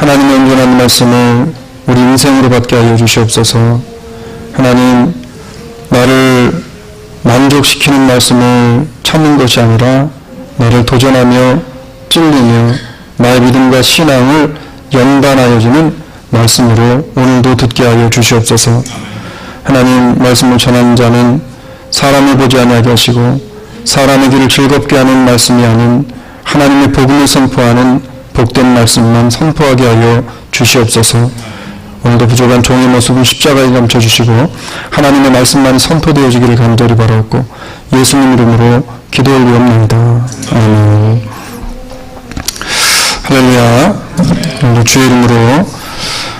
하나님의 온전한 말씀을 우리 인생으로 받게 하여 주시옵소서. 하나님, 나를 만족시키는 말씀을 찾는 것이 아니라 나를 도전하며 찔리며 나의 믿음과 신앙을 연단하여 주는 말씀으로 오늘도 듣게 하여 주시옵소서. 하나님, 말씀을 전하는 자는 사람을 보지 아니하게 하시고 사람의 길을 즐겁게 하는 말씀이 아닌 하나님의 복음을 선포하는 복된 말씀만 선포하게 하여 주시옵소서. 오늘도 부족한 종의 모습을 십자가에 감춰주시고 하나님의 말씀만이 선포되어지기를 간절히 바라옵고 예수님 이름으로 기도 올리옵나이다. 아멘. 할렐루야. 오늘 주의 이름으로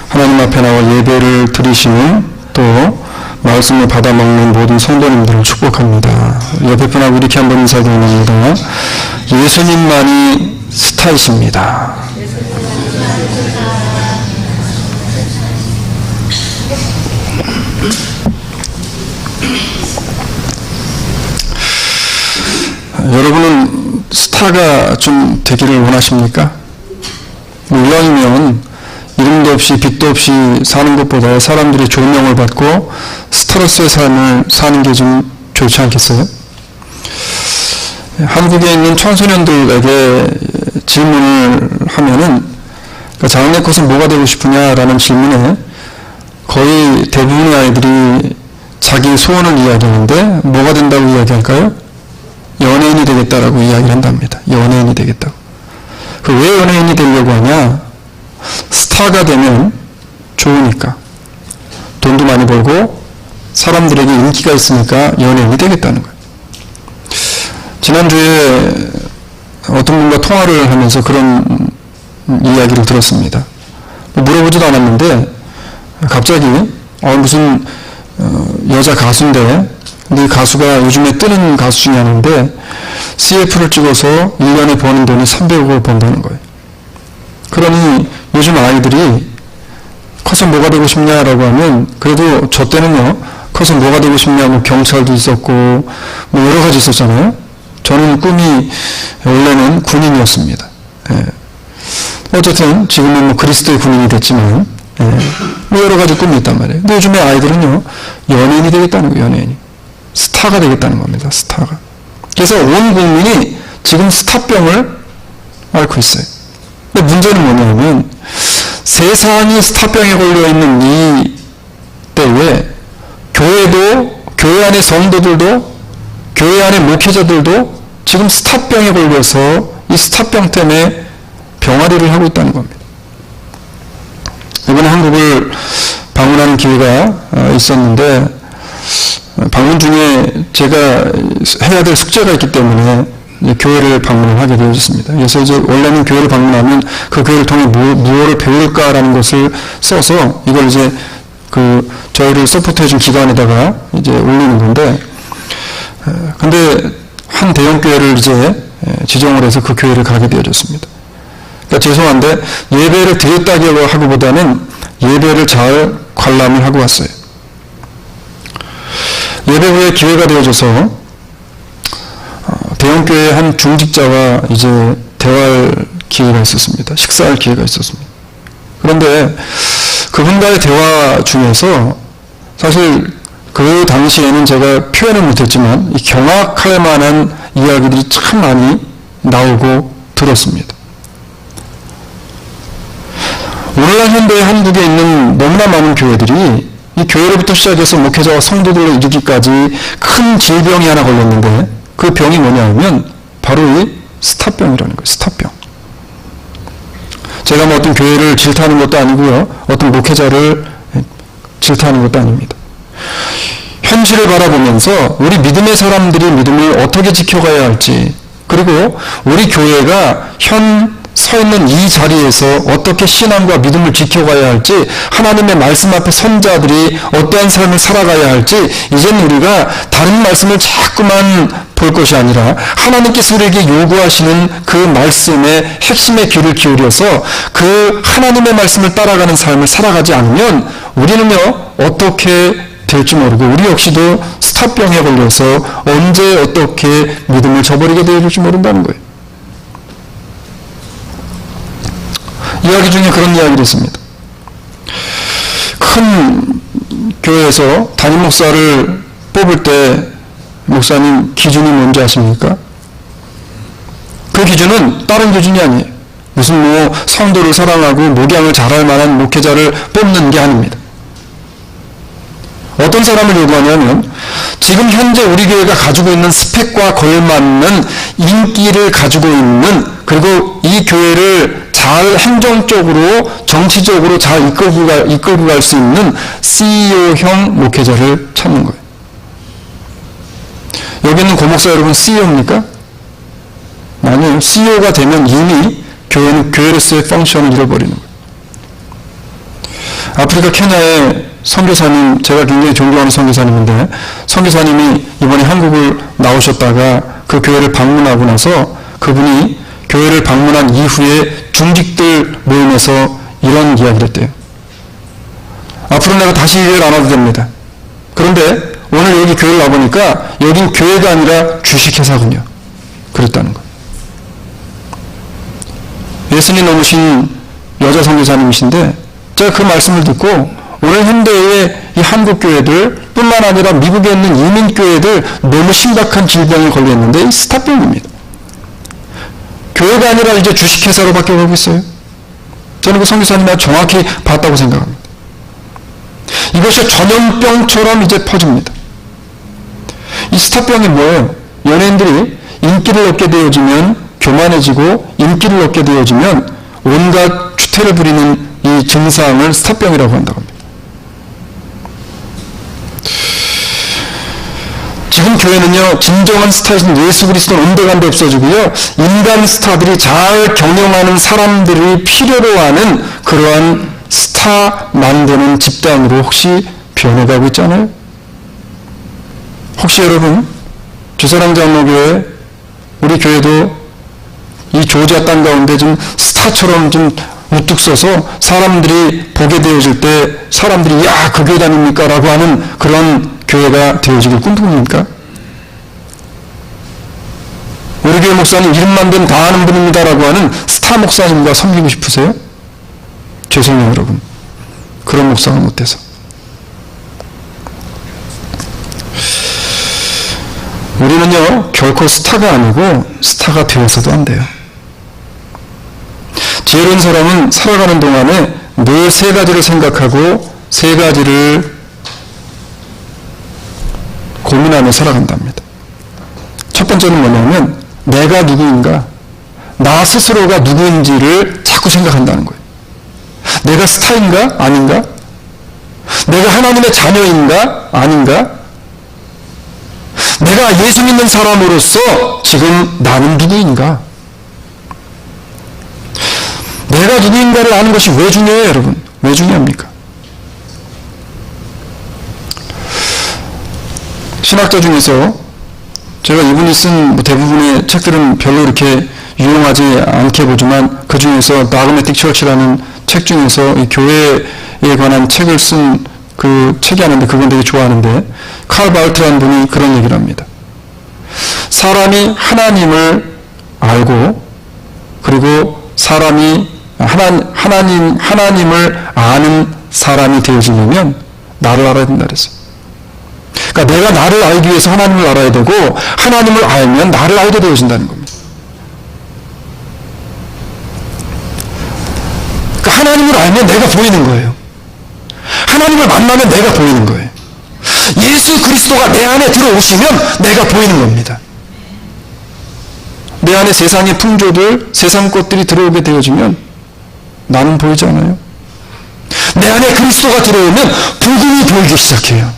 하나님 앞에 나와 예배를 드리시는 또 말씀을 받아먹는 모든 성도님들을 축복합니다. 옆에 분하고 이렇게 한번 인사드립니다. 예수님만이 스타이십니다. 여러분은 스타가 좀 되기를 원하십니까? 이왕이면 이름도 없이 빛도 없이 사는 것보다 사람들이 조명을 받고 스타로서의 삶을 사는 게 좀 좋지 않겠어요? 한국에 있는 청소년들에게 질문을 하면은 장래 것은 뭐가 되고 싶으냐라는 질문에 거의 대부분의 아이들이 자기 소원을 이야기하는데 뭐가 된다고 이야기할까요? 연예인이 되겠다라고 이야기를 한답니다. 연예인이 되겠다고. 왜 연예인이 되려고 하냐? 스타가 되면 좋으니까. 돈도 많이 벌고 사람들에게 인기가 있으니까 연예인이 되겠다는 거예요. 지난주에 어떤 분과 통화를 하면서 그런 이야기를 들었습니다. 물어보지도 않았는데 갑자기 무슨 여자 가수인데 근데 가수가 요즘에 뜨는 가수 중에 하나인데 CF를 찍어서 1년에 버는 돈이 300억을 번다는 거예요. 그러니 요즘 아이들이 커서 뭐가 되고 싶냐라고 하면 그래도 저 때는요 커서 뭐가 되고 싶냐고 경찰도 있었고 뭐 여러 가지 있었잖아요. 저는 꿈이 원래는 군인이었습니다. 예. 어쨌든 지금은 뭐 그리스도의 군인이 됐지만 뭐 여러 가지 꿈이 있단 말이에요. 근데 요즘에 아이들은요 연예인이 되겠다는 거예요. 연예인이 스타가 되겠다는 겁니다. 스타가. 그래서 온 국민이 지금 스타병을 앓고 있어요. 근데 문제는 뭐냐면 세상이 스타병에 걸려있는 이 때에 교회도 교회 안의 성도들도 교회 안의 목회자들도 지금 스타병에 걸려서 이 스타병 때문에 병아리를 하고 있다는 겁니다. 이번에 한국을 방문하는 기회가 있었는데 방문 중에 제가 해야 될 숙제가 있기 때문에 교회를 방문을 하게 되어졌습니다. 그래서 이제 원래는 교회를 방문하면 그 교회를 통해 무엇을 배울까라는 것을 써서 이걸 이제 저희를 서포트해준 기관에다가 이제 올리는 건데, 근데 한 대형 교회를 이제 지정을 해서 그 교회를 가게 되어졌습니다. 그러니까 죄송한데 예배를 드렸다고 하기보다는 예배를 잘 관람을 하고 왔어요. 예배 후에 기회가 되어져서 대형교회 한 중직자와 이제 대화할 기회가 있었습니다. 식사할 기회가 있었습니다. 그런데 그분과의 대화 중에서 사실 그 당시에는 제가 표현을 못했지만 경악할 만한 이야기들이 참 많이 나오고 들었습니다. 오늘날 현대 한국에 있는 너무나 많은 교회들이 이 교회로부터 시작해서 목회자와 성도들로 이르기까지 큰 질병이 하나 걸렸는데 그 병이 뭐냐 하면 바로 이 스타병이라는 거예요. 스타병. 제가 뭐 어떤 교회를 질타하는 것도 아니고요. 어떤 목회자를 질타하는 것도 아닙니다. 현실을 바라보면서 우리 믿음의 사람들이 믿음을 어떻게 지켜가야 할지 그리고 우리 교회가 서 있는 이 자리에서 어떻게 신앙과 믿음을 지켜가야 할지 하나님의 말씀 앞에 선자들이 어떠한 삶을 살아가야 할지 이제는 우리가 다른 말씀을 자꾸만 볼 것이 아니라 하나님께서 우리에게 요구하시는 그 말씀의 핵심의 귀를 기울여서 그 하나님의 말씀을 따라가는 삶을 살아가지 않으면 우리는요 어떻게 될지 모르고 우리 역시도 스타병에 걸려서 언제 어떻게 믿음을 저버리게 될지 모른다는 거예요. 이야기 중에 그런 이야기를 했습니다. 큰 교회에서 담임 목사를 뽑을 때 목사님 기준이 뭔지 아십니까? 그 기준은 다른 기준이 아니에요. 무슨 뭐 성도를 사랑하고 목양을 잘할 만한 목회자를 뽑는 게 아닙니다. 어떤 사람을 요구하냐면 지금 현재 우리 교회가 가지고 있는 스펙과 걸맞는 인기를 가지고 있는, 그리고 이 교회를 잘 행정적으로 정치적으로 잘 이끌고 갈 수 있는 CEO형 목회자를 찾는 거예요. 여기 있는 고목사 여러분 CEO입니까? 아니에요. CEO가 되면 이미 교회는 교회로서의 펑션을 잃어버리는 거예요. 아프리카 케냐의 선교사님, 제가 굉장히 존경하는 선교사님인데, 선교사님이 이번에 한국을 나오셨다가 그 교회를 방문하고 나서 그분이 교회를 방문한 이후에 중직들 모임에서 이런 이야기를 했대요. 앞으로 내가 다시 교회를 안 와도 됩니다. 그런데 오늘 여기 교회를 와보니까 여긴 교회가 아니라 주식회사군요. 그랬다는 거예요. 예수님 넘으신 여자 선교사님이신데, 제가 그 말씀을 듣고 오늘 현대의 이 한국 교회들 뿐만 아니라 미국에 있는 이민 교회들 너무 심각한 질병에 걸려 있는데 스타병입니다. 교회가 아니라 이제 주식회사로 바뀌어가고 있어요. 저는 그 선교사님이 정확히 봤다고 생각합니다. 이것이 전염병처럼 이제 퍼집니다. 이 스타병이 뭐예요? 연예인들이 인기를 얻게 되어지면 교만해지고, 인기를 얻게 되어지면 온갖 추태를 부리는 이 증상을 스타병이라고 한다고 합니다. 지금 교회는요, 진정한 스타이신 예수 그리스도는 온데간데 없어지고요, 인간 스타들이 잘 경영하는 사람들이 필요로 하는 그러한 스타 만드는 집단으로 혹시 변해가고 있잖아요? 혹시 여러분, 주사랑장로교회, 우리 교회도 이 조지아 땅 가운데 좀 스타처럼 좀 우뚝 서서 사람들이 보게 되어질 때 사람들이 야, 그 교회 다닙니까? 라고 하는 그런 교회가 되어지길 꿈꾸십니까? 우리 교회 목사님 이름만 되면 다 아는 분입니다 라고 하는 스타 목사님과 섬기고 싶으세요? 죄송해요 여러분, 그런 목사가 못 돼서. 우리는요 결코 스타가 아니고 스타가 되어서도 안 돼요. 지혜로운 사람은 살아가는 동안에 늘 세 가지를 생각하고 세 가지를 고민하며 살아간답니다. 첫 번째는 뭐냐면 내가 누구인가, 나 스스로가 누구인지를 자꾸 생각한다는 거예요. 내가 스타인가 아닌가, 내가 하나님의 자녀인가 아닌가, 내가 예수 믿는 사람으로서 지금 나는 누구인가, 내가 누구인가를 아는 것이 왜 중요해요 여러분? 왜 중요합니까? 신학자 중에서 제가 이분이 쓴 대부분의 책들은 별로 이렇게 유용하지 않게 보지만 그 중에서 나그메틱 처치라는 책 중에서 이 교회에 관한 책을 쓴 그 책이 하는데 그건 되게 좋아하는데, 칼 바르트라는 분이 그런 얘기를 합니다. 사람이 하나님을 알고 그리고 사람이 하나님을 아는 사람이 되어지려면 나를 알아야 된다 그랬어요. 그러니까 내가 나를 알기 위해서 하나님을 알아야 되고, 하나님을 알면 나를 알게 되어진다는 겁니다. 그러니까 하나님을 알면 내가 보이는 거예요. 하나님을 만나면 내가 보이는 거예요. 예수 그리스도가 내 안에 들어오시면 내가 보이는 겁니다. 내 안에 세상의 풍조들, 세상 것들이 들어오게 되어지면 나는 보이지 않아요? 내 안에 그리스도가 들어오면 복음이 보이기 시작해요.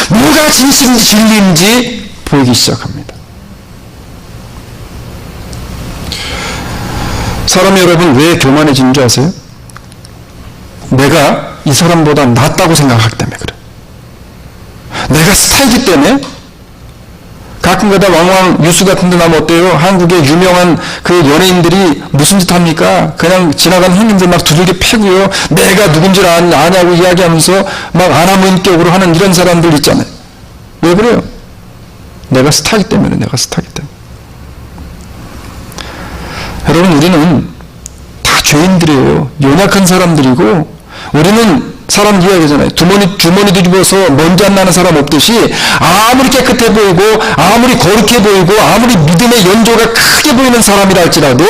뭐가 진리인지 보이기 시작합니다. 사람이 여러분 왜 교만해지는 줄 아세요? 내가 이 사람보다 낫다고 생각하기 때문에 그래. 내가 스타이기 때문에. 가끔가다 왕왕 뉴스 같은 데 나면 어때요? 한국의 유명한 그 연예인들이 무슨 짓 합니까? 그냥 지나가는 형님들 막 두들겨 패고요. 내가 누군지를 아냐고 이야기하면서 막 아나무인격으로 하는 이런 사람들 있잖아요. 왜 그래요? 내가 스타이기 때문에, 내가 스타이기 때문에. 여러분, 우리는 다 죄인들이에요. 연약한 사람들이고, 우리는 사람 이야기잖아요. 주머니 뒤집어서 먼지 안 나는 사람 없듯이 아무리 깨끗해 보이고 아무리 거룩해 보이고 아무리 믿음의 연조가 크게 보이는 사람이라 할지라도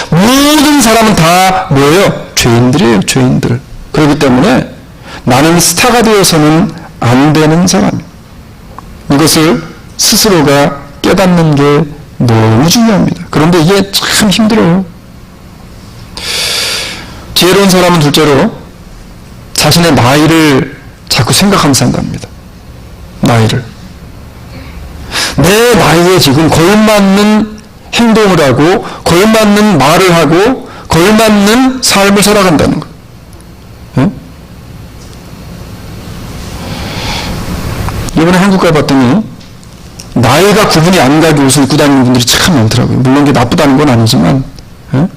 모든 사람은 다 뭐예요? 죄인들이에요. 죄인들. 그렇기 때문에 나는 스타가 되어서는 안 되는 사람이에요. 이것을 스스로가 깨닫는 게 너무 중요합니다. 그런데 이게 참 힘들어요. 지혜로운 사람은 둘째로 자신의 나이를 자꾸 생각하면서 산답니다. 나이를. 내 나이에 지금 걸맞는 행동을 하고 걸맞는 말을 하고 걸맞는 삶을 살아간다는 거예요. 응? 이번에 한국 가봤더니 나이가 구분이 안 가게 옷을 입고 다니는 분들이 참 많더라고요. 물론 그게 나쁘다는 건 아니지만, 응?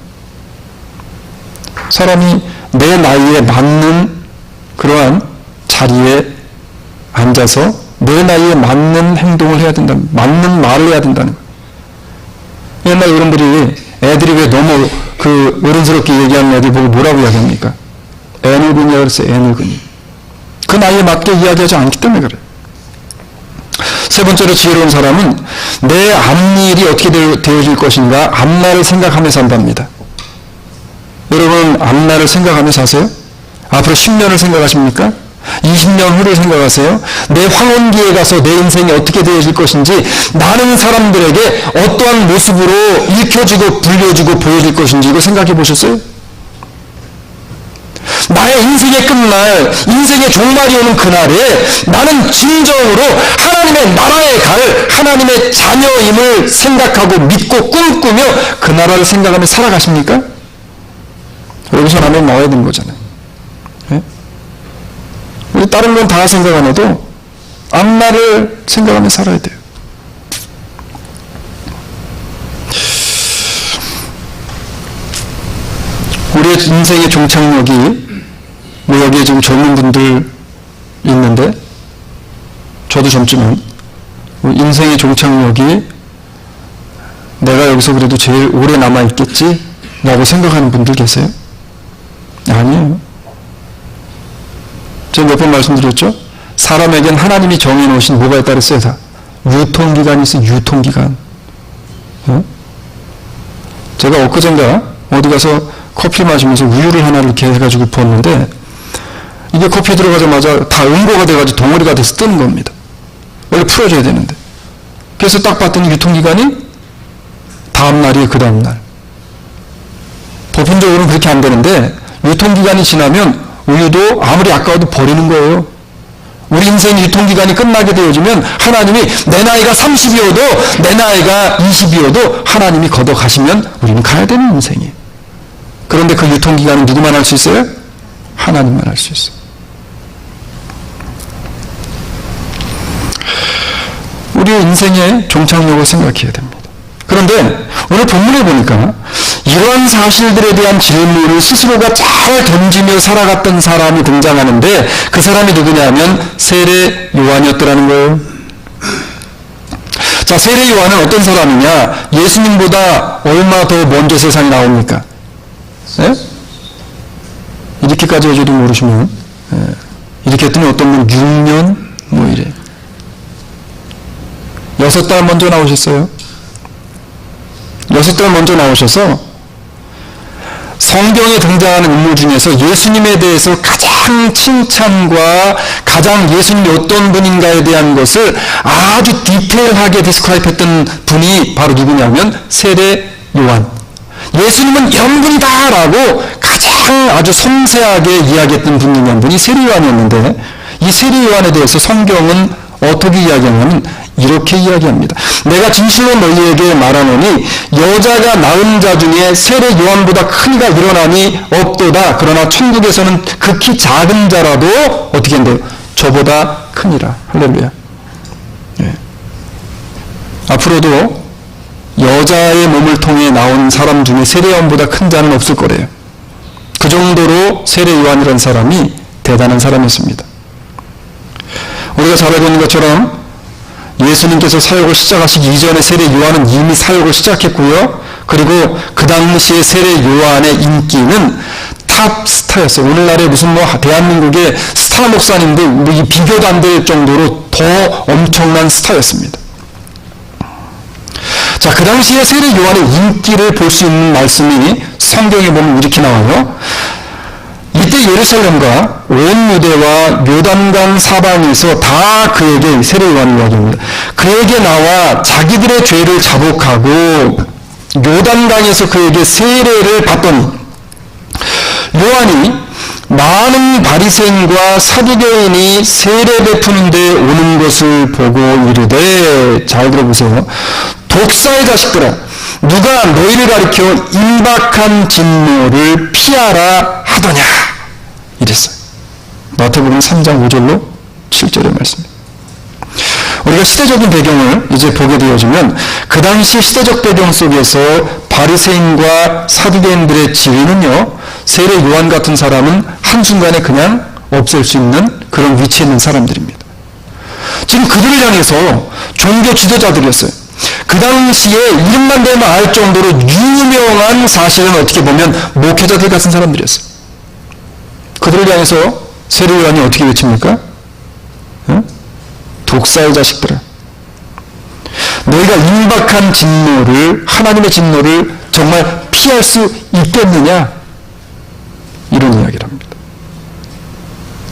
사람이 내 나이에 맞는 그러한 자리에 앉아서 내 나이에 맞는 행동을 해야 된다, 맞는 말을 해야 된다는 거예요. 옛날 어른들이 애들이 왜 너무 어른스럽게 얘기하는 애들 보고 뭐라고 이야기합니까? 애늙은이야 그랬어요. 애늙은이. 그 나이에 맞게 이야기하지 않기 때문에 그래요. 세 번째로 지혜로운 사람은 내 앞일이 어떻게 되어질 것인가 앞날을 생각하면서 산답니다. 여러분 앞날을 생각하면서 사세요? 앞으로 10년을 생각하십니까? 20년 후를 생각하세요? 내 황혼기에 가서 내 인생이 어떻게 되어질 것인지, 나는 사람들에게 어떠한 모습으로 읽혀지고 불려지고 보여질 것인지 이거 생각해 보셨어요? 나의 인생의 끝날, 인생의 종말이 오는 그날에 나는 진정으로 하나님의 나라에 갈 하나님의 자녀임을 생각하고 믿고 꿈꾸며 그 나라를 생각하며 살아가십니까? 여기서 나면 나와야 되는 거잖아요. 네? 우리 다른 건 다 생각 안 해도 앞날을 생각하며 살아야 돼요. 우리의 인생의 종착역이 여기에 지금 젊은 분들 있는데 저도 젊지만 인생의 종착역이 내가 여기서 그래도 제일 오래 남아있겠지 라고 생각하는 분들 계세요? 아니에요. 제가 몇 번 말씀드렸죠? 사람에겐 하나님이 정해놓으신 뭐가 따라 있어요? 다 유통기간이 있어요. 유통기간. 어? 제가 엊그젠가 어디 가서 커피 마시면서 우유를 하나를 이렇게 해가지고 부었는데 이게 커피에 들어가자마자 다 응고가 돼가지고 덩어리가 돼서 뜨는 겁니다. 원래 풀어줘야 되는데. 그래서 딱 봤더니 유통기간이 다음날이에요. 그 다음날. 보편적으로는 그렇게 안 되는데 유통기간이 지나면 우유도 아무리 아까워도 버리는 거예요. 우리 인생 유통기간이 끝나게 되어지면 하나님이 내 나이가 30이어도 내 나이가 20이어도 하나님이 걷어가시면 우리는 가야 되는 인생이에요. 그런데 그 유통기간은 누구만 할 수 있어요? 하나님만 할 수 있어요. 우리의 인생의 종착역을 생각해야 됩니다. 그런데 오늘 본문에 보니까 이러한 사실들에 대한 질문을 스스로가 잘 던지며 살아갔던 사람이 등장하는데 그 사람이 누구냐 하면 세례 요한이었더라는 거예요. 자, 세례 요한은 어떤 사람이냐? 예수님보다 얼마 더 먼저 세상에 나옵니까? 네? 이렇게까지 해줘도 모르시면 이렇게 했더니 어떤 분 6년 뭐 이래 6달 먼저 나오셨어요. 6달 먼저 나오셔서 성경에 등장하는 인물 중에서 예수님에 대해서 가장 칭찬과 가장 예수님이 어떤 분인가에 대한 것을 아주 디테일하게 디스크라이브했던 분이 바로 누구냐면 세례 요한. 예수님은 이런 분이다 라고 가장 아주 섬세하게 이야기했던 분 중에 한 분이 세례 요한이었는데 이 세례 요한에 대해서 성경은 어떻게 이야기하냐면 이렇게 이야기합니다. 내가 진실로 너희에게 말하노니 여자가 낳은 자 중에 세례 요한보다 큰 이가 일어나니 없도다. 그러나 천국에서는 극히 작은 자라도 어떻게 한대요? 저보다 크니라. 할렐루야. 예. 앞으로도 여자의 몸을 통해 나온 사람 중에 세례 요한보다 큰 자는 없을 거래요. 그 정도로 세례 요한이라는 사람이 대단한 사람이었습니다. 우리가 잘 알고 있는 것처럼 예수님께서 사역을 시작하시기 이전에 세례 요한은 이미 사역을 시작했고요. 그리고 그 당시의 세례 요한의 인기는 탑 스타였어요. 오늘날에 무슨 대한민국의 스타 목사님들 비교도 안 될 정도로 더 엄청난 스타였습니다. 자, 그 당시에 세례 요한의 인기를 볼 수 있는 말씀이 성경에 보면 이렇게 나와요. 이때 예루살렘과 온 유대와 요단강 사방에서 다 그에게, 세례 요한 이야기입니다, 그에게 나와 자기들의 죄를 자복하고 요단강에서 그에게 세례를 받더니 요한이 많은 바리새인과 사두개인이 세례 베푸는 데 오는 것을 보고 이르되, 잘 들어보세요. 독사의 자식들아, 누가 너희를 가리켜 임박한 진노를 피하라 하더냐, 이랬어요. 마태복음 3장 5절로 7절의 말씀입니다. 우리가 시대적인 배경을 이제 보게 되어지면 그 당시 시대적 배경 속에서 바리새인과 사두개인들의 지위는요, 세례 요한 같은 사람은 한순간에 그냥 없앨 수 있는 그런 위치에 있는 사람들입니다. 지금 그들을 향해서 종교 지도자들이었어요. 그 당시에 이름만 대면 알 정도로 유명한, 사실은 어떻게 보면 목회자들 같은 사람들이었어요. 그들을 향해서 세례 요한이 어떻게 외칩니까? 독사의 자식들아, 너희가 임박한 진노를, 하나님의 진노를 정말 피할 수 있겠느냐, 이런 이야기를 합니다.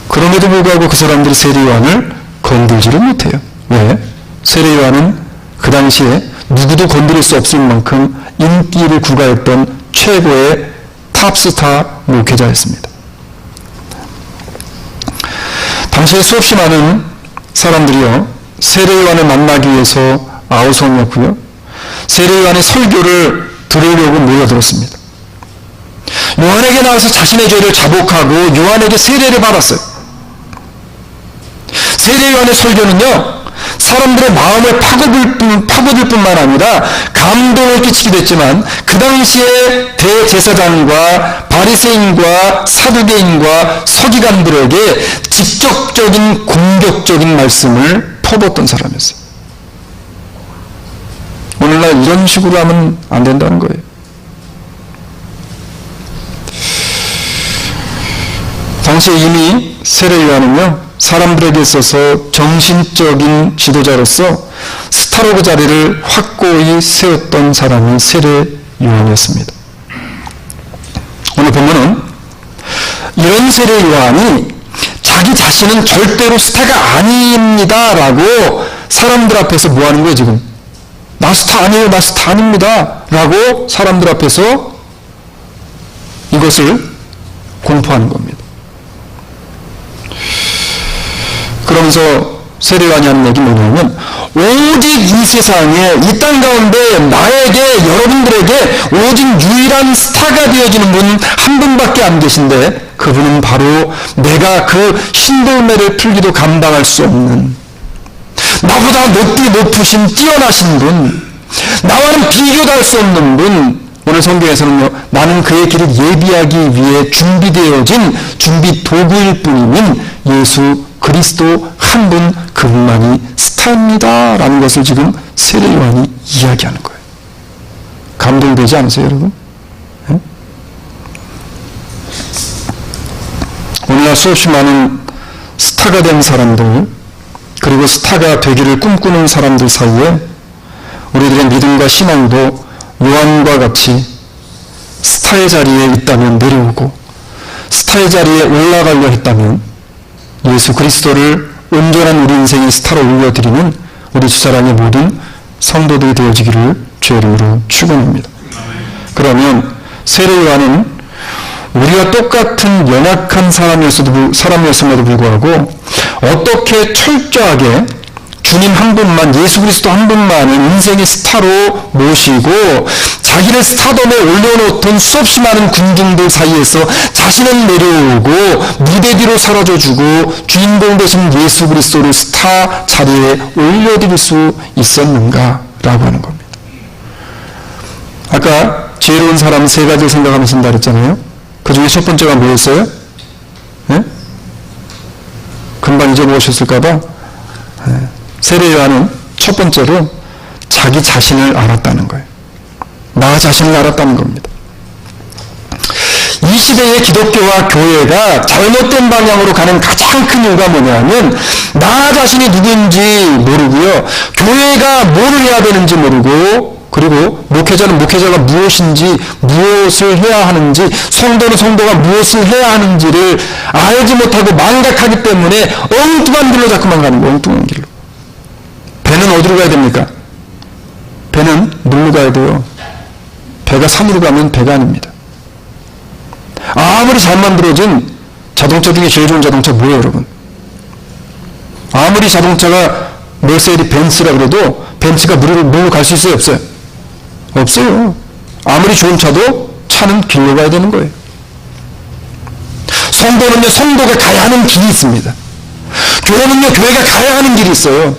그럼에도 불구하고 그 사람들이 세례 요한을 건들지를 못해요. 왜? 세례 요한은 그 당시에 누구도 건드릴 수 없을 만큼 인기를 구가했던 최고의 탑스타 목회자였습니다. 당시에 수없이 많은 사람들이요, 세례 요한을 만나기 위해서 아우성이었고요, 세례 요한의 설교를 들으려고 모여들었습니다. 요한에게 나와서 자신의 죄를 자복하고 요한에게 세례를 받았어요. 세례 요한의 설교는요, 사람들의 마음을 파고들 뿐만 아니라 감동을 끼치기도 했지만, 그 당시에 대제사장과 바리새인과 사두개인과 서기관들에게 직접적인 공격적인 말씀을 퍼붓던 사람이었어요. 오늘날 이런 식으로 하면 안 된다는 거예요. 당시에 이미 세례 요한은요, 사람들에게 있어서 정신적인 지도자로서 스타로 그 자리를 확고히 세웠던 사람이 세례 요한이었습니다. 오늘 보면은 이런 세례 요한이 자기 자신은 절대로 스타가 아닙니다 라고 사람들 앞에서 뭐 하는 거예요, 지금? 나 스타 아니에요, 나 스타 아닙니다 라고 사람들 앞에서 이것을 공포하는 겁니다. 그러면서 세례 요한이 하는 얘기 뭐냐면, 오직 이 세상에, 이 땅 가운데 나에게, 여러분들에게 오직 유일한 스타가 되어지는 분 한 분밖에 안 계신데, 그분은 바로 내가 그 신돌매를 풀기도 감당할 수 없는, 나보다 높으신 뛰어나신 분, 나와는 비교도 할 수 없는 분. 오늘 성경에서는요, 나는 그의 길을 예비하기 위해 준비되어진 준비 도구일 뿐이min 예수 그리스도 한 분, 그분만이 스타입니다 라는 것을 지금 세례 요한이 이야기하는 거예요. 감동되지 않으세요, 여러분? 네? 오늘날 수없이 많은 스타가 된 사람들, 그리고 스타가 되기를 꿈꾸는 사람들 사이에 우리들의 믿음과 신앙도 요한과 같이 스타의 자리에 있다면 내려오고, 스타의 자리에 올라가려 했다면 예수 그리스도를 온전한 우리 인생의 스타로 올려드리는 우리 주사랑의 모든 성도들이 되어지기를 주의 이름으로 축원합니다. 그러면 세례 요한은 우리와 똑같은 연약한 사람이었음에도 불구하고 어떻게 철저하게 주님 한 분만, 예수 그리스도 한 분만을 인생의 스타로 모시고 자기를 스타덤에 올려놓던 수없이 많은 군중들 사이에서 자신은 내려오고 무대 뒤로 사라져주고 주인공 되신 예수 그리스도를 스타 자리에 올려드릴 수 있었는가라고 하는 겁니다. 아까 지혜로운 사람 세 가지를 생각하면서 쓴다 그랬잖아요. 그 중에 첫 번째가 뭐였어요? 네? 금방 잊어먹으셨을까봐. 세례 요한은 첫 번째로 자기 자신을 알았다는 거예요. 나 자신을 알았다는 겁니다. 이 시대의 기독교와 교회가 잘못된 방향으로 가는 가장 큰 이유가 뭐냐면 나 자신이 누구인지 모르고요. 교회가 뭐를 해야 되는지 모르고, 그리고 목회자는 목회자가 무엇인지, 무엇을 해야 하는지, 성도는 성도가 무엇을 해야 하는지를 알지 못하고 망각하기 때문에 엉뚱한 길로 자꾸만 가는 거예요. 엉뚱한 길로. 배는 어디로 가야 됩니까? 배는 물로 가야 돼요. 배가 산으로 가면 배가 아닙니다. 아무리 잘 만들어진 자동차 중에 제일 좋은 자동차 뭐예요, 여러분? 아무리 자동차가 메르세디 벤츠라 그래도 벤츠가 물로 갈 수 있어요, 없어요? 없어요. 아무리 좋은 차도 차는 길로 가야 되는 거예요. 성도는요, 성도가 가야 하는 길이 있습니다. 교회는요, 교회가 가야 하는 길이 있어요.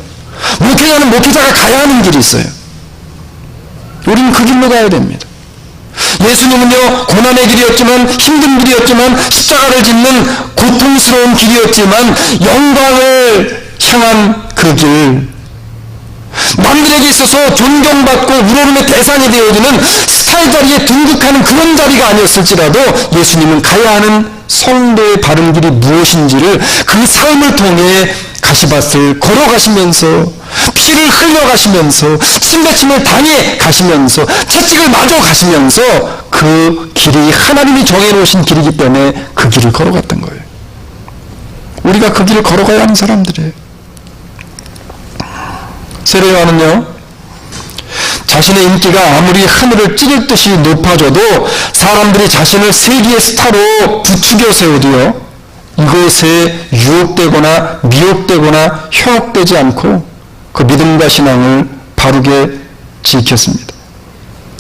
목회자는 목회자가 가야 하는 길이 있어요. 우리는 그 길로 가야 됩니다. 예수님은요, 고난의 길이었지만, 힘든 길이었지만, 십자가를 짓는 고통스러운 길이었지만, 영광을 향한 그 길, 남들에게 있어서 존경받고 우러름의 대상이 되어지는 스타의 자리에 등극하는 그런 자리가 아니었을지라도 예수님은 가야 하는 성도의 바른 길이 무엇인지를 그 삶을 통해 가시밭을 걸어가시면서, 피를 흘려가시면서, 침뱉음을 당해 가시면서, 채찍을 마저 가시면서 그 길이 하나님이 정해놓으신 길이기 때문에 그 길을 걸어갔던 거예요. 우리가 그 길을 걸어가야 하는 사람들이에요. 세례 요한은요, 자신의 인기가 아무리 하늘을 찌를 듯이 높아져도 사람들이 자신을 세계의 스타로 부추겨 세우도요, 이것에 유혹되거나 미혹되거나 현혹되지 않고 그 믿음과 신앙을 바르게 지켰습니다.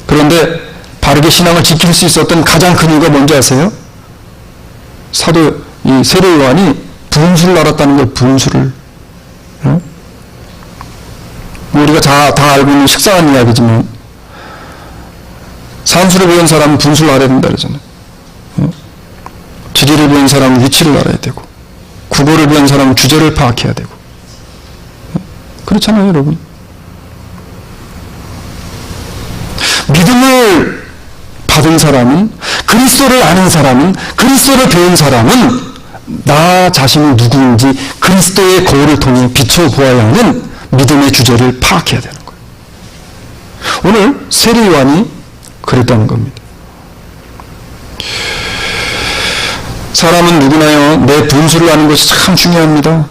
그런데 바르게 신앙을 지킬 수 있었던 가장 큰 이유가 뭔지 아세요? 이 세례 요한이 분수를 알았다는 거예요. 분수를. 우리가 다 알고 있는 식상한 이야기지만 산수를 배운 사람은 분수를 알아야 된다 그러잖아요. 지리를 배운 사람은 위치를 알아야 되고, 국어를 배운 사람은 주제를 파악해야 되고, 그렇잖아요, 여러분. 믿음을 받은 사람은, 그리스도를 아는 사람은, 그리스도를 배운 사람은 나 자신이 누구인지 그리스도의 거울을 통해 비춰보아야 하는 믿음의 주제를 파악해야 되는 거예요. 오늘 세례 요한이 그랬다는 겁니다. 사람은 누구나요, 내 분수를 아는 것이 참 중요합니다.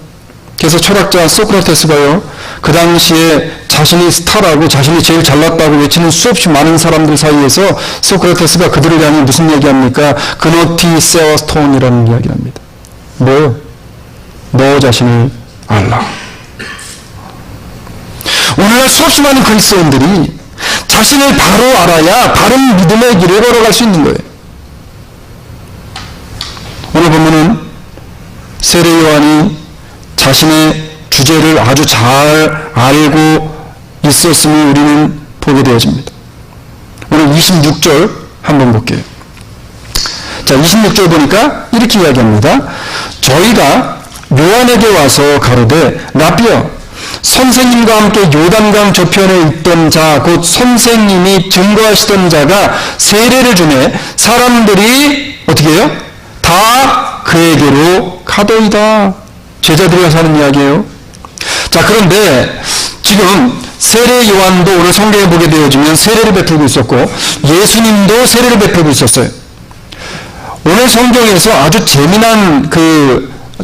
그래서 철학자 소크라테스가요, 그 당시에 자신이 스타라고, 자신이 제일 잘났다고 외치는 수없이 많은 사람들 사이에서 소크라테스가 그들을 향해 무슨 얘기합니까? 그노티 세와스톤이라는 이야기를 합니다. 뭐요? 너 자신을 알라. 오늘날 수없이 많은 그리스도인들이 자신을 바로 알아야 바른 믿음의 길을 걸어갈 수 있는 거예요. 오늘 보면은 세례 요한이 자신의 주제를 아주 잘 알고 있었음을 우리는 보게 되어집니다. 오늘 26절 한번 볼게요. 자, 26절 보니까 이렇게 이야기합니다. 저희가 요한에게 와서 가로되 라삐여, 선생님과 함께 요단강 저편에 있던 자, 곧 선생님이 증거하시던 자가 세례를 주매 사람들이 어떻게 해요? 다 그에게로 가더이다. 제자들이 와서 하는 이야기예요. 자, 그런데 지금 세례 요한도 오늘 성경에 보게 되어지면 세례를 베풀고 있었고, 예수님도 세례를 베풀고 있었어요. 오늘 성경에서 아주 재미난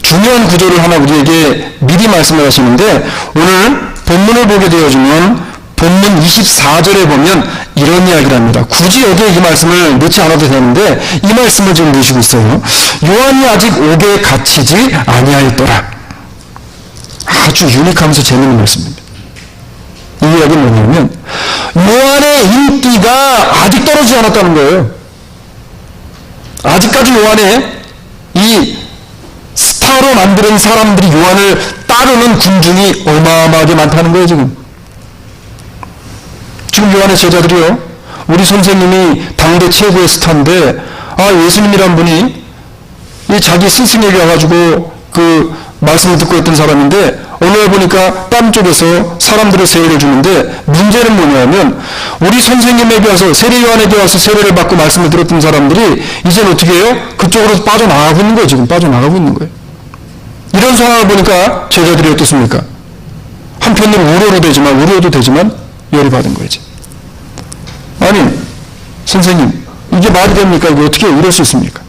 중요한 구조를 하나 우리에게 미리 말씀을 하시는데, 오늘 본문을 보게 되어지면 본문 24절에 보면 이런 이야기를 합니다. 굳이 여기에 이 말씀을 넣지 않아도 되는데 이 말씀을 지금 넣으시고 있어요. 요한이 아직 옥에 갇히지 아니하였더라. 아주 유니크하면서 재미있는 말씀입니다. 이 이야기는 뭐냐면 요한의 인기가 아직 떨어지지 않았다는 거예요. 아직까지 요한의 이 스타로 만드는 사람들이 요한을 따르는 군중이 어마어마하게 많다는 거예요. 지금 요한의 제자들이요, 우리 선생님이 당대 최고의 스타인데, 예수님이란 분이 자기 스승에게 와가지고 그 말씀을 듣고 있던 사람인데, 오늘 보니까 땀 쪽에서 사람들의 세례를 주는데 문제는 뭐냐면 우리 선생님에게 와서 세례 요한에게 와서 세례를 받고 말씀을 들었던 사람들이 이제는 어떻게 해요? 그쪽으로 빠져나가고 있는 거예요. 지금 빠져나가고 있는 거예요. 이런 상황을 보니까 제자들이 어떻습니까? 한편으로 우려도 되지만 열이 받은 거지. 아니 선생님 이게 말이 됩니까? 이게 어떻게 이럴 수 있습니까?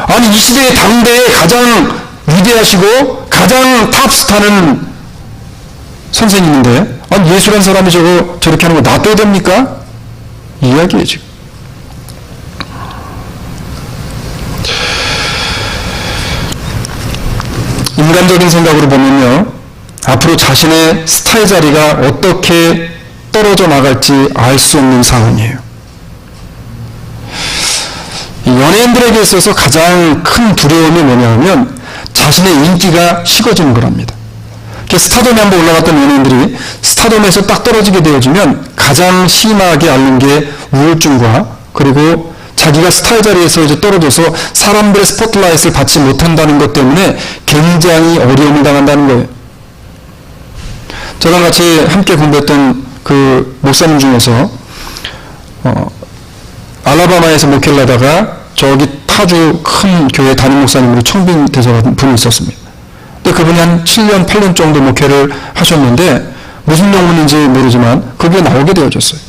아니 이 시대의 당대에 가장 위대하시고 가장 탑스타는 선생님인데 아니 예수란 사람이 저렇게 하는 거 놔둬야 됩니까? 이 이야기예요 지금. 인간적인 생각으로 보면요 앞으로 자신의 스타의 자리가 어떻게 떨어져 나갈지 알 수 없는 상황이에요. 연예인들에게 있어서 가장 큰 두려움이 뭐냐면 자신의 인기가 식어지는 거랍니다. 스타덤에 한번 올라갔던 연예인들이 스타덤에서 딱 떨어지게 되어지면 가장 심하게 앓는 게 우울증과 그리고 자기가 스타의 자리에서 이제 떨어져서 사람들의 스포트라이트를 받지 못한다는 것 때문에 굉장히 어려움을 당한다는 거예요. 저랑 같이 함께 공부했던 그 목사님 중에서 알라바마에서 목회를 하다가 저기 타주 큰 교회 담임 목사님으로 청빙돼서 분이 있었습니다. 근데 그분이 한 7년, 8년 정도 목회를 하셨는데 무슨 영문인지 모르지만 거기에 나오게 되어졌어요.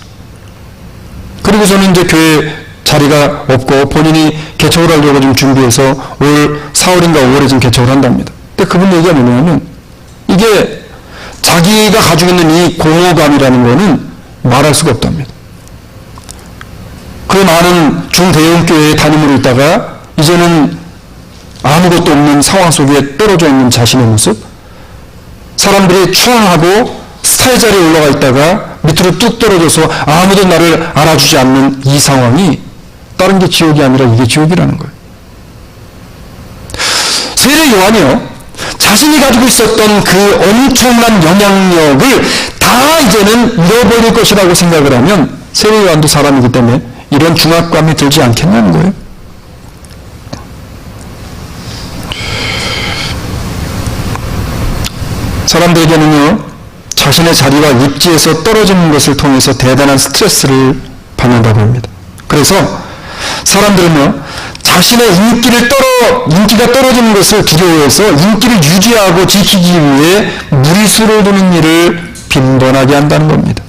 그리고 저는 이제 교회 자리가 없고 본인이 개척을 하려고 지금 준비해서 올 4월인가 5월에 지금 개척을 한답니다. 근데 그분 얘기가 뭐냐면 이게 자기가 가지고 있는 이 공허감이라는 거는 말할 수가 없답니다. 그 많은 중대형 교회에 담임으로 있다가 이제는 아무것도 없는 상황 속에 떨어져 있는 자신의 모습, 사람들이 추앙하고 스타의 자리에 올라가 있다가 밑으로 뚝 떨어져서 아무도 나를 알아주지 않는 이 상황이 다른 게 지옥이 아니라 이게 지옥이라는 거예요. 세례 요한이요 자신이 가지고 있었던 그 엄청난 영향력을 다 이제는 잃어버릴 것이라고 생각을 하면 세례 요한도 사람이기 때문에 이런 중압감이 들지 않겠냐는 거예요. 사람들에게는요 자신의 자리가 육지에서 떨어지는 것을 통해서 대단한 스트레스를 받는다고 합니다. 그래서 사람들은요 자신의 인기가 떨어지는 것을 두려워해서 인기를 유지하고 지키기 위해 무리수를 두는 일을 빈번하게 한다는 겁니다.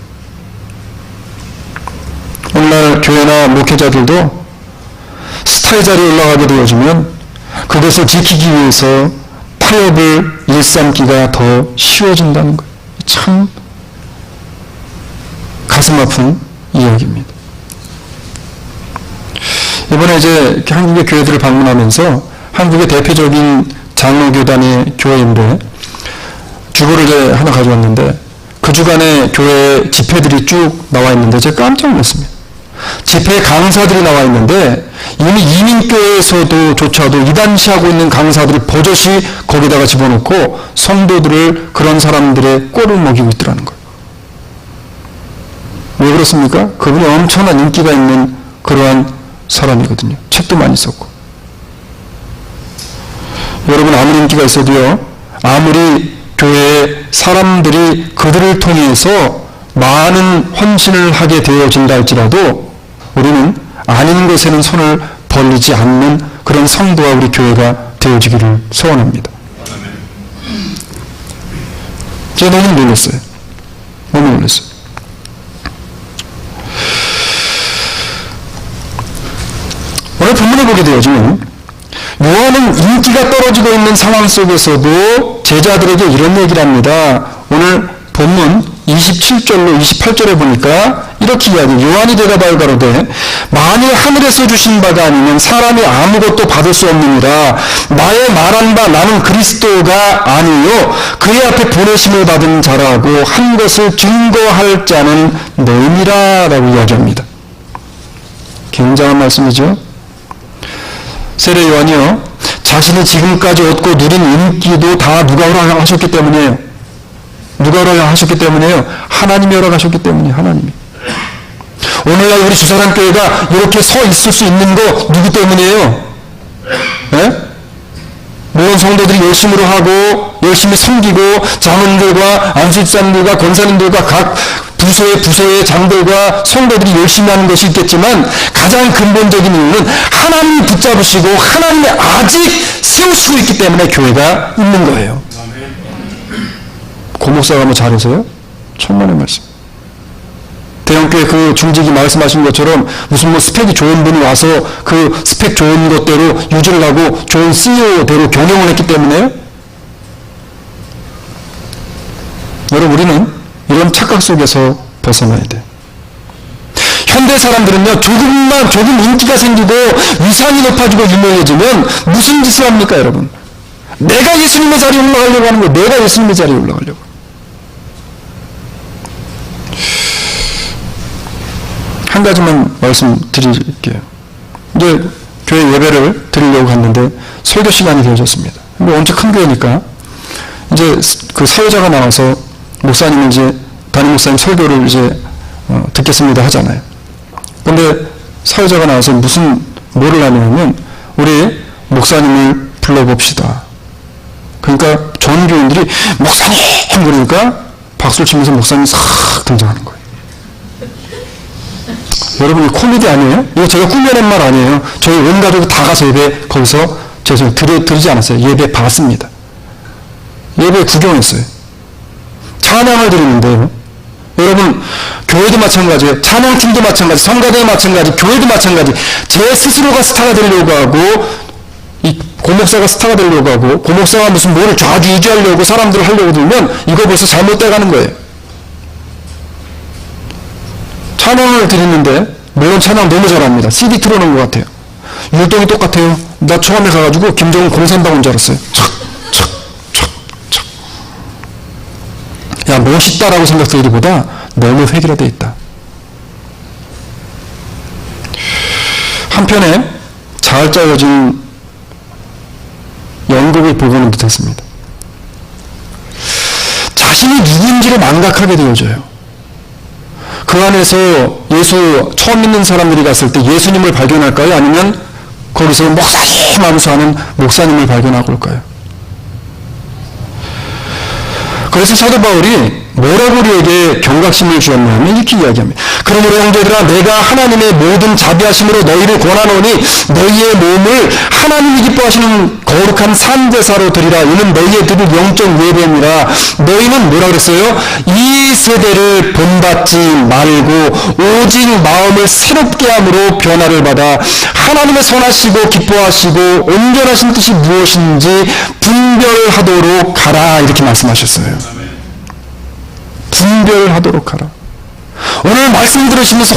오늘날 교회나 목회자들도 스타의 자리에 올라가게 되어지면 그것을 지키기 위해서 타협을 일삼기가 더 쉬워진다는 거예요. 참 가슴 아픈 이야기입니다. 이번에 이제 한국의 교회들을 방문하면서 한국의 대표적인 장로교단의 교회인데 주보를 이제 하나 가져왔는데 그 주간에 교회 집회들이 쭉 나와 있는데 제가 깜짝 놀랐습니다. 집회 강사들이 나와 있는데 이미 이민교회에서조차도 이단시하고 있는 강사들이 버젓이 거기다가 집어넣고 성도들을 그런 사람들의 꼴을 먹이고 있더라는 거예요. 왜 그렇습니까? 그분이 엄청난 인기가 있는 그러한 사람이거든요. 책도 많이 썼고. 여러분 아무리 인기가 있어도요 아무리 교회에 사람들이 그들을 통해서 많은 헌신을 하게 되어진다 할지라도 우리는 아닌 것에는 손을 벌리지 않는 그런 성도와 우리 교회가 되어지기를 소원합니다. 제가 너무 놀랐어요. 너무 놀랐어요. 오늘 본문을 보게 되어지면 요한은 인기가 떨어지고 있는 상황 속에서도 제자들에게 이런 얘기를 합니다. 오늘 본문 27절로 28절에 보니까 이렇게 이야기해요. 요한이 대답하여 가로되 만일 하늘에서 주신 바가 아니면 사람이 아무것도 받을 수 없느니라. 나의 말한 바 나는 그리스도가 아니요 그의 앞에 보내심을 받은 자라고 한 것을 증거할 자는 너희니라 라고 이야기합니다. 굉장한 말씀이죠. 세례 요한이요 자신이 지금까지 얻고 누린 인기도 다 누가 허락하셨기 때문이에요. 누가 허락하셨기 때문이에요. 하나님이 허락하셨기 때문이에요. 하나님이. 오늘날 우리 주사랑교회가 이렇게 서 있을 수 있는 거 누구 때문이에요? 네? 모든 성도들이 열심으로 하고 열심히 섬기고 장로님들과 안수집사님들과 권사님들과 각 부서의 장들과 성도들이 열심히 하는 것이 있겠지만 가장 근본적인 이유는 하나님이 붙잡으시고 하나님이 아직 세우시고 있기 때문에 교회가 있는 거예요. 고목사가 뭐 잘해서요? 천만의 말씀. 대형교회 그 중직이 말씀하신 것처럼 무슨 뭐 스펙이 좋은 분이 와서 그 스펙 좋은 것대로 유지를 하고 좋은 CEO대로 경영을 했기 때문에요. 여러분, 우리는 이런 착각 속에서 벗어나야 돼. 현대 사람들은요, 조금 인기가 생기고 위상이 높아지고 유명해지면 무슨 짓을 합니까, 여러분? 내가 예수님의 자리에 올라가려고 하는 거예요. 내가 예수님의 자리에 올라가려고. 한 가지만 말씀드릴게요. 이제 교회 예배를 드리려고 갔는데 설교 시간이 되어졌습니다. 뭐 엄청 큰 교회니까 이제 그 사회자가 나와서 목사님은 이제 담임 목사님 설교를 이제 듣겠습니다 하잖아요. 근데 사회자가 나와서 뭐를 하냐면 우리 목사님을 불러봅시다. 그러니까 전 교인들이 목사님 그러니까 박수를 치면서 목사님이 싹 등장하는 거예요. 여러분, 이거 코미디 아니에요? 이거 제가 꾸며낸 말 아니에요. 저희 온 가족이 다 가서 예배 거기서 드리지 않았어요. 예배 봤습니다. 예배 구경했어요. 찬양을 드리는데요. 여러분, 교회도 마찬가지예요. 찬양팀도 마찬가지, 성가대도 마찬가지, 교회도 마찬가지. 제 스스로가 스타가 되려고 하고 이 고목사가 스타가 되려고 하고 고목사가 무슨 뭐를 좌지우지하려고 사람들을 하려고 들면 이거 벌써 잘못돼 가는 거예요. 찬양을 드리는데 물론 찬양 너무 잘합니다. CD 틀어놓은 것 같아요. 율동이 똑같아요. 나 처음에 가가지고 김정은 공산당 온 줄 알았어요. 야, 멋있다라고 생각되기보다 너무 획일화되어 있다. 한편에 잘 짜여진 연극을 보고는 듯했습니다. 자신이 누구인지를 망각하게 되어져요. 그 안에서 예수 처음 믿는 사람들이 갔을 때 예수님을 발견할까요? 아니면 거기서 목사님 하면서 하는 목사님을 발견하고 올까요? 그래서 사도 바울이 뭐라고 우리에게 경각심을 주었냐면 이렇게 이야기합니다. 그러므로 형제들아, 내가 하나님의 모든 자비하심으로 너희를 권하노니 너희의 몸을 하나님이 기뻐하시는 거룩한 산제사로 드리라. 이는 너희의 드릴 영적 예배니라. 너희는 뭐라 그랬어요? 이 세대를 본받지 말고 오직 마음을 새롭게 함으로 변화를 받아 하나님의 선하시고 기뻐하시고 온전하신 뜻이 무엇인지 분별하도록 하라. 이렇게 말씀하셨어요. 분별하도록 하라. 오늘 말씀 들으시면서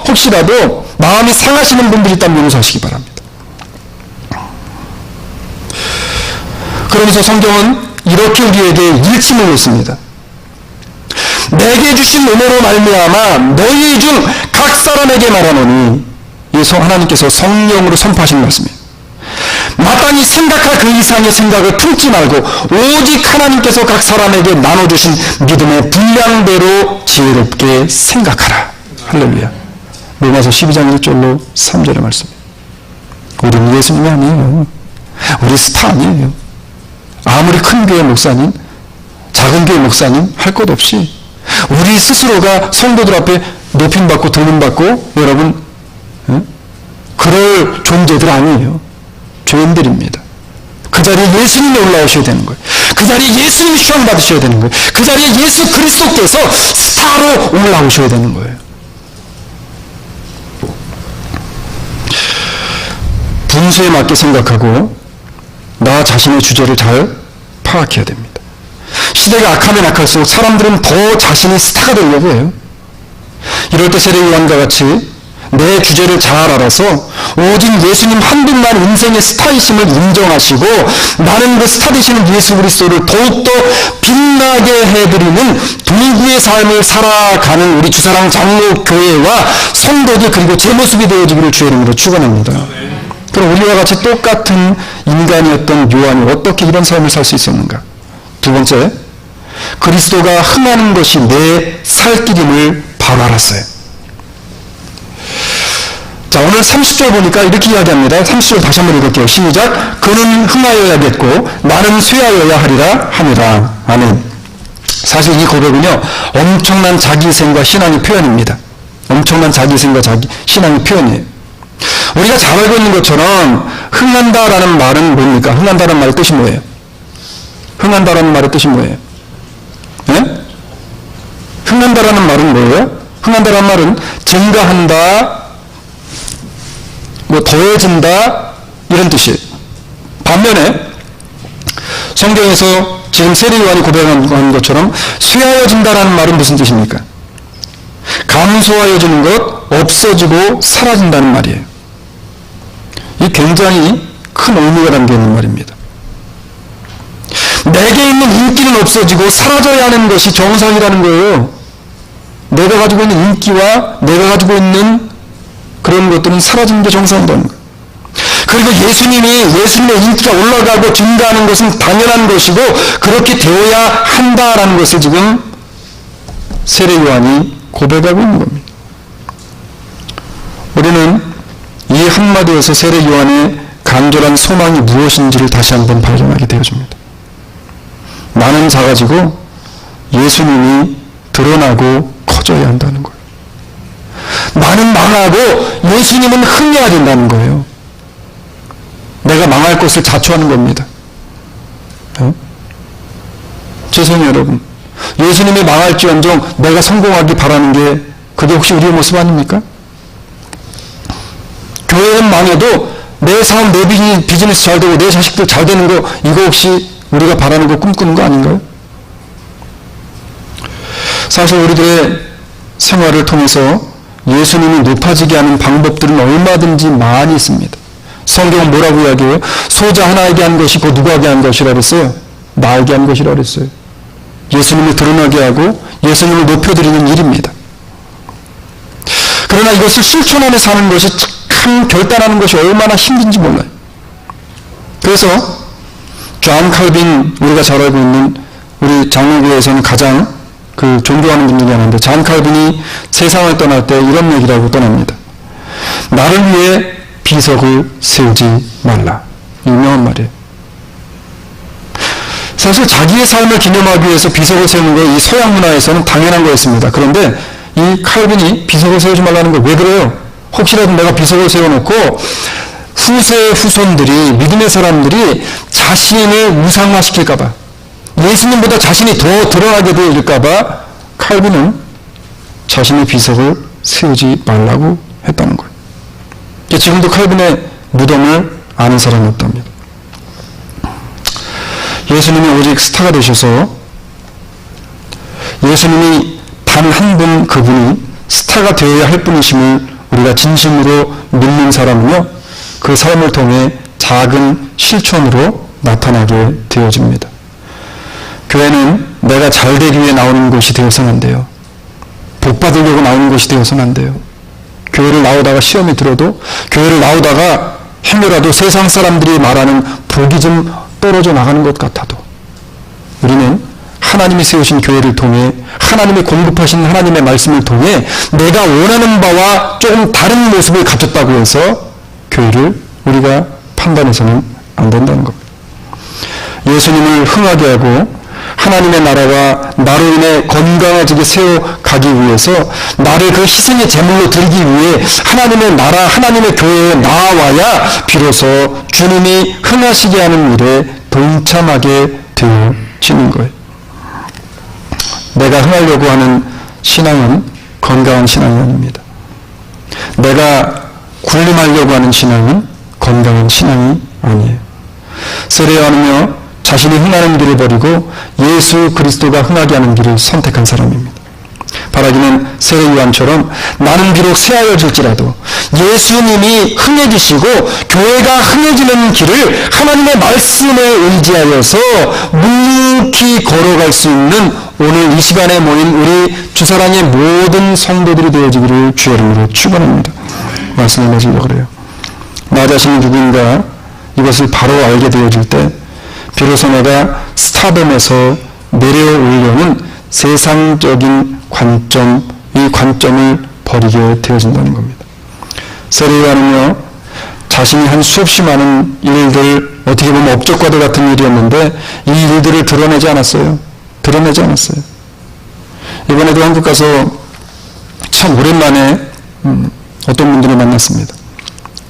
혹시라도 마음이 상하시는 분들이 있다면 용서하시기 바랍니다. 그러면서 성경은 이렇게 우리에게 일침을 놓습니다. 내게 주신 은혜로 말미암아 너희 중 각 사람에게 말하노니, 이 하나님께서 성령으로 선포하신 말씀이에요. 마땅히 생각할 그 이상의 생각을 품지 말고 오직 하나님께서 각 사람에게 나눠주신 믿음의 분량대로 지혜롭게 생각하라. 할렐루야. 로마서 12장 1절로 3절의 말씀. 우리는 예수님이 아니에요. 우리 스타 아니에요. 아무리 큰 교회 목사님, 작은 교회 목사님 할 것 없이 우리 스스로가 성도들 앞에 높임받고 등림받고 여러분 그럴 존재들 아니에요. 죄인들입니다. 그 자리에 예수님이 올라오셔야 되는 거예요. 그 자리에 예수님이 시험 받으셔야 되는 거예요. 그 자리에 예수 그리스도께서 스타로 올라오셔야 되는 거예요. 분수에 맞게 생각하고 나 자신의 주제를 잘 파악해야 됩니다. 시대가 악하면 악할수록 사람들은 더 자신이 스타가 되려고 해요. 이럴 때 세례 요한과 같이 내 주제를 잘 알아서 오직 예수님 한 분만 인생의 스타이심을 인정하시고 나는 그 스타 되시는 예수 그리스도를 더욱더 빛나게 해드리는 동구의 삶을 살아가는 우리 주사랑 장로 교회와 성도들 그리고 제 모습이 되어지기를 주의 이름으로 축원합니다. 그럼 우리와 같이 똑같은 인간이었던 요한이 어떻게 이런 삶을 살 수 있었는가? 두 번째, 그리스도가 흥하는 것이 내 살 길임을 바로 알았어요. 자, 오늘 30절 보니까 이렇게 이야기합니다. 30절 다시 한번 읽을게요. 시작. 그는 흥하여야겠고 나는 쇠하여야 하리라 하니라. 아멘. 사실 이 고백은요, 엄청난 자기희생과 신앙의 표현입니다. 엄청난 자기희생과 신앙의 표현이에요. 우리가 잘 알고 있는 것처럼 흥한다라는 말은 뭡니까? 흥한다라는 말의 뜻이 뭐예요? 흥한다라는 말의 뜻이 뭐예요? 네? 흥한다라는 말은 뭐예요? 흥한다라는 말은 증가한다, 더해진다, 이런 뜻이에요. 반면에 성경에서 지금 세례요한이 고백한 것처럼 쇠하여진다라는 말은 무슨 뜻입니까? 감소하여지는 것, 없어지고 사라진다는 말이에요. 이 굉장히 큰 의미가 담겨있는 말입니다. 내게 있는 인기는 없어지고 사라져야 하는 것이 정상이라는 거예요. 내가 가지고 있는 인기와 내가 가지고 있는 그런 것들은 사라지는 게 정상이라는 거예요. 그리고 예수님의 인기가 올라가고 증가하는 것은 당연한 것이고 그렇게 되어야 한다라는 것을 지금 세례 요한이 고백하고 있는 겁니다. 우리는 이 한마디에서 세례 요한의 간절한 소망이 무엇인지를 다시 한번 발견하게 되어줍니다. 나는 작아지고 예수님이 드러나고 커져야 한다는 거예요. 나는 망하고 예수님은 흥해야 된다는 거예요. 내가 망할 것을 자초하는 겁니다. 죄송해요, 여러분. 예수님이 망할지언정 내가 성공하기 바라는 게 그게 혹시 우리의 모습 아닙니까? 교회는 망해도 내 사업, 내 비즈니스 잘 되고 내 자식들 잘 되는 거, 이거 혹시 우리가 바라는 거, 꿈꾸는 거 아닌가요? 사실 우리들의 생활을 통해서 예수님이 높아지게 하는 방법들은 얼마든지 많이 있습니다. 성경은 뭐라고 이야기해요? 소자 하나에게 한 것이 곧 누구에게 한 것이라 그랬어요? 나에게 한 것이라 그랬어요. 예수님을 드러나게 하고 예수님을 높여드리는 일입니다. 그러나 이것을 실천하며 사는 것이 참 결단하는 것이 얼마나 힘든지 몰라요. 그래서 존 칼빈, 우리가 잘 알고 있는 우리 장로교에서는 가장 존경하는 분 중에 하나인데, 존 칼빈이 세상을 떠날 때 이런 얘기라고 떠납니다. 나를 위해 비석을 세우지 말라. 유명한 말이에요. 사실 자기의 삶을 기념하기 위해서 비석을 세우는 거 이 서양 문화에서는 당연한 거였습니다. 그런데 이 칼빈이 비석을 세우지 말라는 거 왜 그래요? 혹시라도 내가 비석을 세워놓고 후손들이, 믿음의 사람들이 자신을 우상화시킬까봐, 예수님보다 자신이 더 드러나게 되어질까봐 칼빈은 자신의 비석을 세우지 말라고 했다는 거예요. 지금도 칼빈의 무덤을 아는 사람이 없답니다. 예수님이 오직 스타가 되셔서 예수님이 단 한 분, 그분이 스타가 되어야 할 분이심을 우리가 진심으로 믿는 사람은요, 그 삶을 통해 작은 실천으로 나타나게 되어집니다. 교회는 내가 잘 되기 위해 나오는 곳이 되어서는 안 돼요. 복 받으려고 나오는 곳이 되어서는 안 돼요. 교회를 나오다가 시험이 들어도, 교회를 나오다가 행여라도 세상 사람들이 말하는 복이 좀 떨어져 나가는 것 같아도, 우리는 하나님이 세우신 교회를 통해, 하나님이 공급하신 하나님의 말씀을 통해 내가 원하는 바와 조금 다른 모습을 갖췄다고 해서 교회를 우리가 판단해서는 안 된다는 겁니다. 예수님을 흥하게 하고 하나님의 나라가 나로 인해 건강해지게 세워가기 위해서 나를 그 희생의 제물로 들기 위해 하나님의 나라, 하나님의 교회에 나와야 비로소 주님이 흥하시게 하는 일에 동참하게 되어지는 거예요. 내가 흥하려고 하는 신앙은 건강한 신앙이 아닙니다. 내가 군림하려고 하는 신앙은 건강한 신앙이 아니에요. 세례 요한은요, 자신이 흥하는 길을 버리고 예수 그리스도가 흥하게 하는 길을 선택한 사람입니다. 바라기는 세례 요한처럼 나는 비록 쇠하여질지라도 예수님이 흥해지시고 교회가 흥해지는 길을 하나님의 말씀에 의지하여서 묵묵히 걸어갈 수 있는 오늘 이 시간에 모인 우리 주사랑의 모든 성도들이 되어지기를 주의 이름으로 축원합니다. 말씀을 맺으려고 그래요. 나 자신이 누구인가 이것을 바로 알게 되어질 때 비로소 내가 스타덤에서 내려오려는 세상적인 관점, 이 관점을 버리게 되어진다는 겁니다. 세례요한은요, 자신이 한 수없이 많은 일들, 어떻게 보면 업적과도 같은 일이었는데 이 일들을 드러내지 않았어요. 드러내지 않았어요. 이번에도 한국 가서 참 오랜만에 어떤 분들을 만났습니다.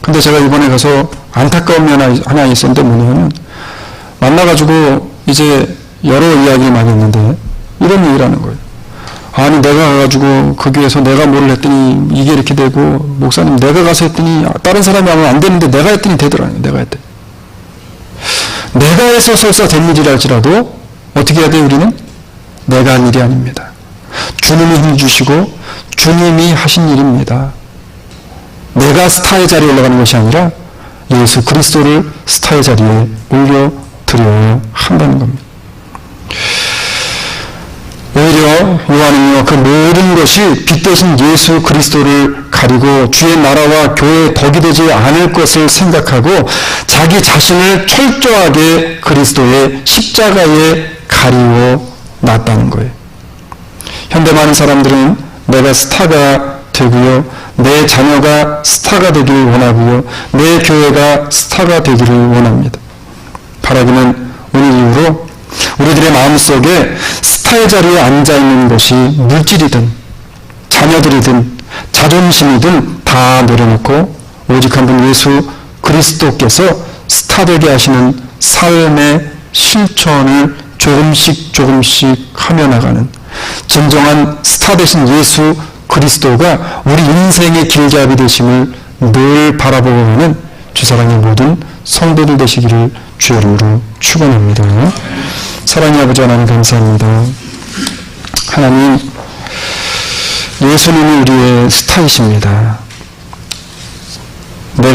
근데 제가 이번에 가서 안타까운 면 하나 있었는데 뭐냐면, 만나가지고 이제 여러 이야기를 많이 했는데 이런 얘기를 하는 거예요. 아니, 내가 가가지고 그 교회에서 내가 뭐를 했더니 이게 이렇게 되고, 목사님 내가 가서 했더니 다른 사람이 하면 안 되는데 내가 했더니 되더라고요. 내가 했더니. 내가 해서 설사 된 일이라 할지라도 어떻게 해야 돼요? 우리는 내가 한 일이 아닙니다. 주님이 힘 주시고 주님이 하신 일입니다. 내가 스타의 자리에 올라가는 것이 아니라 예수 그리스도를 스타의 자리에 올려드려야 한다는 겁니다. 오히려 요한은요, 그 모든 것이 빛 대신 예수 그리스도를 가리고 주의 나라와 교회의 덕이 되지 않을 것을 생각하고 자기 자신을 철저하게 그리스도의 십자가에 가리워 놨다는 거예요. 현대 많은 사람들은 내가 스타가 되고요, 내 자녀가 스타가 되기를 원하고요, 내 교회가 스타가 되기를 원합니다. 바라기는 오늘 이후로 우리들의 마음속에 스타의 자리에 앉아있는 것이 물질이든 자녀들이든 자존심이든 다 내려놓고 오직 한 분 예수 그리스도께서 스타 되게 하시는 삶의 실천을 조금씩 하며 나가는 진정한 스타 되신 예수 그리스도가 우리 인생의 길잡이 되심을 늘 바라보고 가는 주사랑의 모든 성도들 되시기를 주의 이름으로 축원합니다. 사랑의 아버지 하나님 감사합니다. 하나님, 예수님이 우리의 스타이십니다. 내가